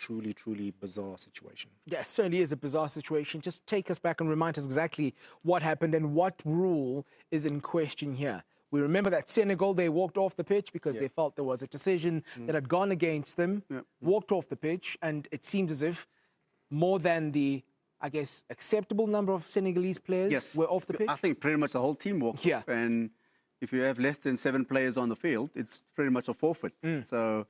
truly, truly bizarre situation. Yeah, it certainly is a bizarre situation. Just take us back and remind us exactly what happened and what rule is in question here. We remember that Senegal, they walked off the pitch because they felt there was a decision that had gone against them, walked off the pitch, and it seems as if more than the, I guess, acceptable number of Senegalese players were off the pitch. I think pretty much the whole team walked off. And if you have less than 7 players on the field, it's pretty much a forfeit. So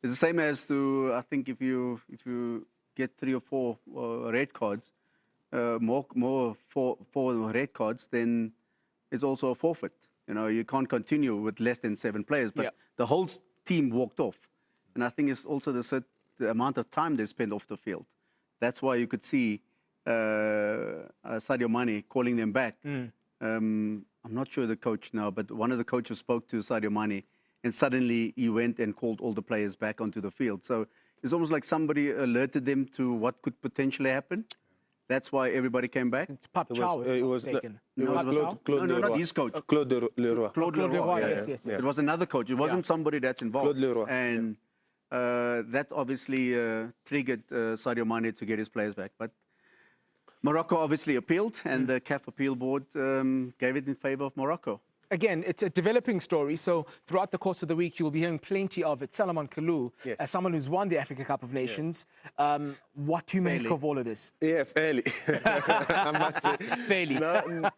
it's the same as to, I think, if you get 3 or 4 red cards, more 4 red cards, then it's also a forfeit. You know, you can't continue with less than 7 players. But the whole team walked off. And I think it's also the amount of time they spent off the field. That's why you could see Sadio Mane calling them back. I'm not sure the coach now, but one of the coaches spoke to Sadio Mane, and suddenly he went and called all the players back onto the field. So it's almost like somebody alerted them to what could potentially happen. That's why everybody came back. It's Pap Chow, it was taken. Claude No, not his coach. Claude Leroy. Claude Leroy, yes. It was another coach. It wasn't somebody that's involved. Claude Leroy. And that obviously triggered Sadio Mane to get his players back. But Morocco obviously appealed, and the CAF appeal board gave it in favor of Morocco. Again, it's a developing story, so throughout the course of the week, you'll be hearing plenty of it. Salomon Kalou, as someone who's won the Africa Cup of Nations, what do you make of all of this? Yeah, fairly. I must say. Fairly. No,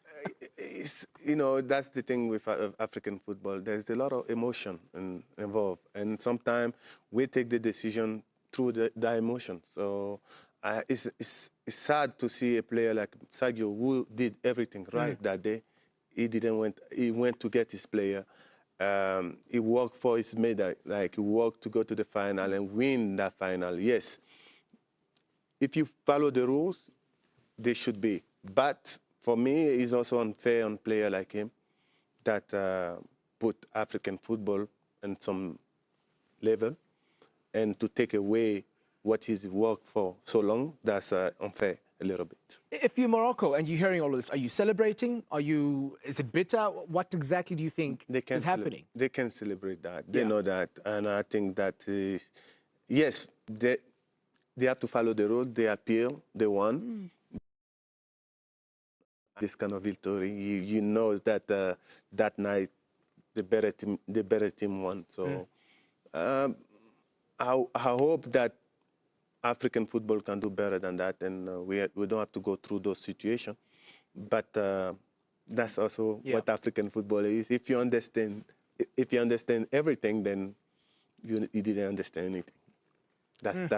you know, that's the thing with African football. There's a lot of emotion involved, and sometimes we take the decision through the emotion. So it's sad to see a player like Sadio, who did everything right that day. He went to get his player. He worked for his medal, like he worked to go to the final and win that final. Yes, if you follow the rules, they should be. But for me, it's also unfair on a player like him that put African football in some level, and to take away what he's worked for so long, that's unfair a little bit. If you're Morocco and you're hearing all of this, are you celebrating? Is it bitter? What exactly do you think is happening? They can celebrate that. They know that. And I think that, yes, they have to follow the road. They appeal. They won. This kind of victory, you know that that night the better team won. So I hope that African football can do better than that, and we don't have to go through those situations. But that's also what African football is. If you understand everything, then you didn't understand anything. That's